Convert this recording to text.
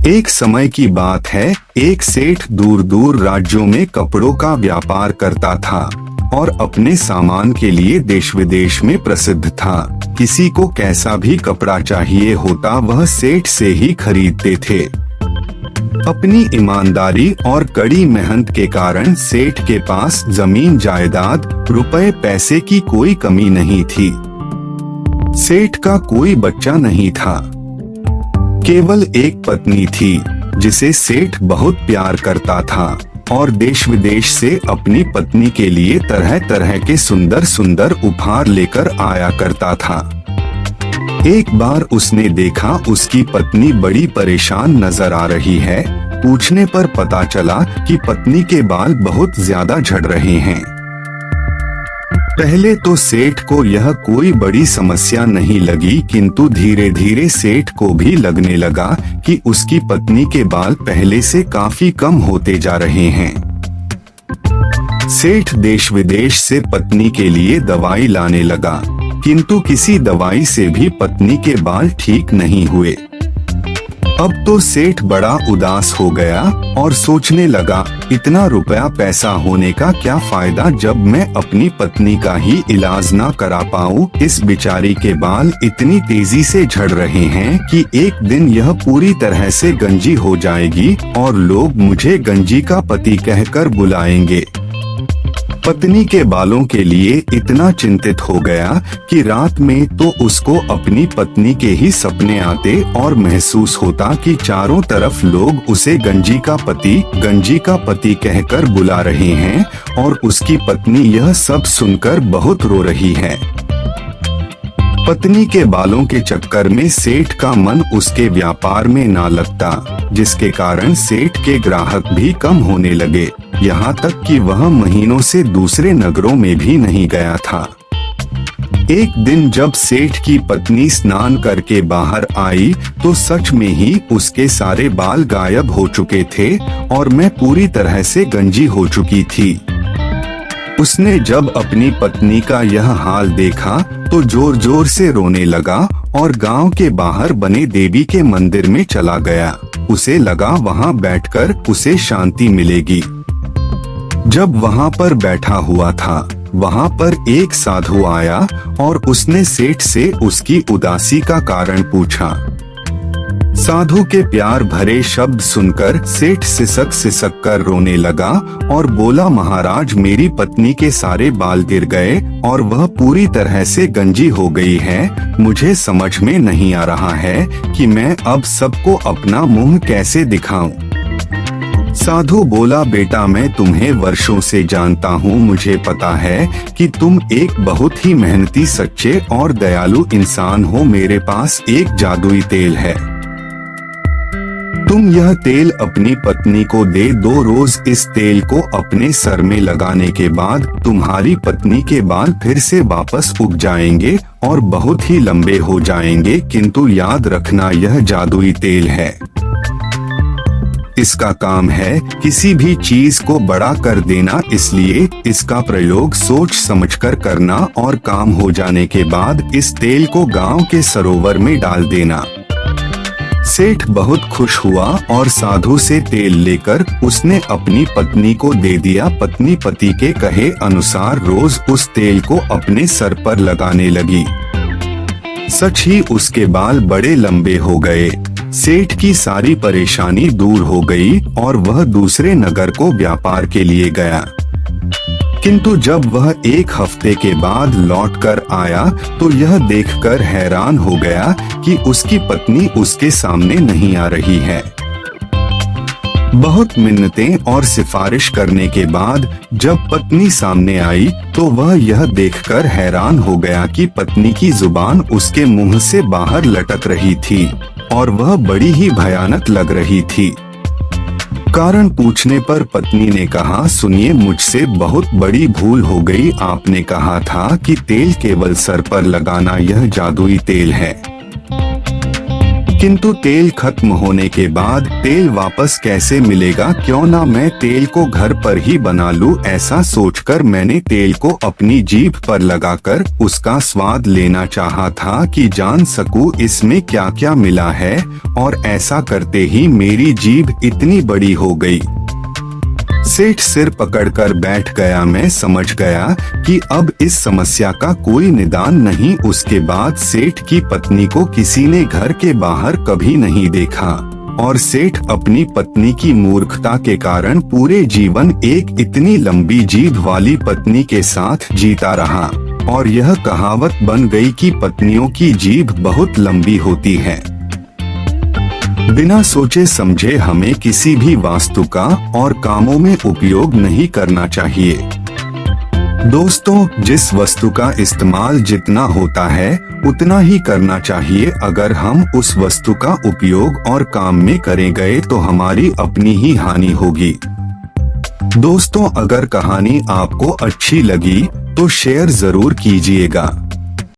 एक समय की बात है, एक सेठ दूर दूर राज्यों में कपड़ों का व्यापार करता था और अपने सामान के लिए देश विदेश में प्रसिद्ध था। किसी को कैसा भी कपड़ा चाहिए होता वह सेठ से ही खरीदते थे। अपनी ईमानदारी और कड़ी मेहनत के कारण सेठ के पास जमीन जायदाद रुपए पैसे की कोई कमी नहीं थी। सेठ का कोई बच्चा नहीं था, केवल एक पत्नी थी जिसे सेठ बहुत प्यार करता था और देश विदेश से अपनी पत्नी के लिए तरह तरह के सुंदर सुंदर उपहार लेकर आया करता था। एक बार उसने देखा उसकी पत्नी बड़ी परेशान नजर आ रही है। पूछने पर पता चला कि पत्नी के बाल बहुत ज्यादा झड़ रहे हैं। पहले तो सेठ को यह कोई बड़ी समस्या नहीं लगी, किंतु धीरे धीरे सेठ को भी लगने लगा कि उसकी पत्नी के बाल पहले से काफी कम होते जा रहे हैं। सेठ देश विदेश से पत्नी के लिए दवाई लाने लगा, किंतु किसी दवाई से भी पत्नी के बाल ठीक नहीं हुए। अब तो सेठ बड़ा उदास हो गया और सोचने लगा, इतना रुपया पैसा होने का क्या फायदा जब मैं अपनी पत्नी का ही इलाज ना करा पाऊं। इस बेचारी के बाल इतनी तेजी से झड़ रहे हैं कि एक दिन यह पूरी तरह से गंजी हो जाएगी और लोग मुझे गंजी का पति कहकर बुलाएंगे। पत्नी के बालों के लिए इतना चिंतित हो गया कि रात में तो उसको अपनी पत्नी के ही सपने आते और महसूस होता कि चारों तरफ लोग उसे गंजी का पति कहकर बुला रहे हैं और उसकी पत्नी यह सब सुनकर बहुत रो रही है। पत्नी के बालों के चक्कर में सेठ का मन उसके व्यापार में ना लगता, जिसके कारण सेठ के ग्राहक भी कम होने लगे। यहाँ तक कि वह महीनों से दूसरे नगरों में भी नहीं गया था। एक दिन जब सेठ की पत्नी स्नान करके बाहर आई तो सच में ही उसके सारे बाल गायब हो चुके थे और मैं पूरी तरह से गंजी हो चुकी थी। उसने जब अपनी पत्नी का यह हाल देखा तो जोर जोर से रोने लगा और गांव के बाहर बने देवी के मंदिर में चला गया। उसे लगा वहां बैठकर उसे शांति मिलेगी। जब वहां पर बैठा हुआ था, वहां पर एक साधु आया और उसने सेठ से उसकी उदासी का कारण पूछा। साधु के प्यार भरे शब्द सुनकर सेठ सिसक कर रोने लगा और बोला, महाराज, मेरी पत्नी के सारे बाल गिर गए और वह पूरी तरह से गंजी हो गई है। मुझे समझ में नहीं आ रहा है कि मैं अब सबको अपना मुंह कैसे दिखाऊं। साधु बोला, बेटा, मैं तुम्हें वर्षों से जानता हूँ। मुझे पता है कि तुम एक बहुत ही मेहनती, सच्चे और दयालु इंसान हो। मेरे पास एक जादुई तेल है। तुम यह तेल अपनी पत्नी को दे दो। रोज इस तेल को अपने सर में लगाने के बाद तुम्हारी पत्नी के बाल फिर से वापस उग जाएंगे और बहुत ही लंबे हो जाएंगे। किंतु याद रखना, यह जादुई तेल है। इसका काम है किसी भी चीज को बड़ा कर देना, इसलिए इसका प्रयोग सोच समझकर करना और काम हो जाने के बाद इस तेल को गांव के सरोवर में डाल देना। सेठ बहुत खुश हुआ और साधु से तेल लेकर उसने अपनी पत्नी को दे दिया। पत्नी पति के कहे अनुसार रोज उस तेल को अपने सर पर लगाने लगी। सच ही उसके बाल बड़े लंबे हो गए। सेठ की सारी परेशानी दूर हो गई और वह दूसरे नगर को व्यापार के लिए गया। किंतु जब वह एक हफ्ते के बाद लौटकर आया तो यह देखकर हैरान हो गया कि उसकी पत्नी उसके सामने नहीं आ रही है। बहुत मिन्नतें और सिफारिश करने के बाद जब पत्नी सामने आई तो वह यह देखकर हैरान हो गया कि पत्नी की जुबान उसके मुंह से बाहर लटक रही थी और वह बड़ी ही भयानक लग रही थी। कारण पूछने पर पत्नी ने कहा, सुनिए, मुझसे बहुत बड़ी भूल हो गई। आपने कहा था कि तेल केवल सर पर लगाना, यह जादुई तेल है। किंतु तेल खत्म होने के बाद तेल वापस कैसे मिलेगा, क्यों ना मैं तेल को घर पर ही बना लूं। ऐसा सोचकर मैंने तेल को अपनी जीभ पर लगाकर उसका स्वाद लेना चाहा था कि जान सकूं इसमें क्या क्या मिला है, और ऐसा करते ही मेरी जीभ इतनी बड़ी हो गई। सेठ सिर पकड़कर बैठ गया। मैं समझ गया कि अब इस समस्या का कोई निदान नहीं। उसके बाद सेठ की पत्नी को किसी ने घर के बाहर कभी नहीं देखा, और सेठ अपनी पत्नी की मूर्खता के कारण पूरे जीवन एक इतनी लंबी जीभ वाली पत्नी के साथ जीता रहा, और यह कहावत बन गई कि पत्नियों की जीभ बहुत लंबी होती है। बिना सोचे समझे हमें किसी भी वास्तु का और कामों में उपयोग नहीं करना चाहिए। दोस्तों, जिस वस्तु का इस्तेमाल जितना होता है उतना ही करना चाहिए। अगर हम उस वस्तु का उपयोग और काम में करे गए तो हमारी अपनी ही हानि होगी। दोस्तों, अगर कहानी आपको अच्छी लगी तो शेयर जरूर कीजिएगा।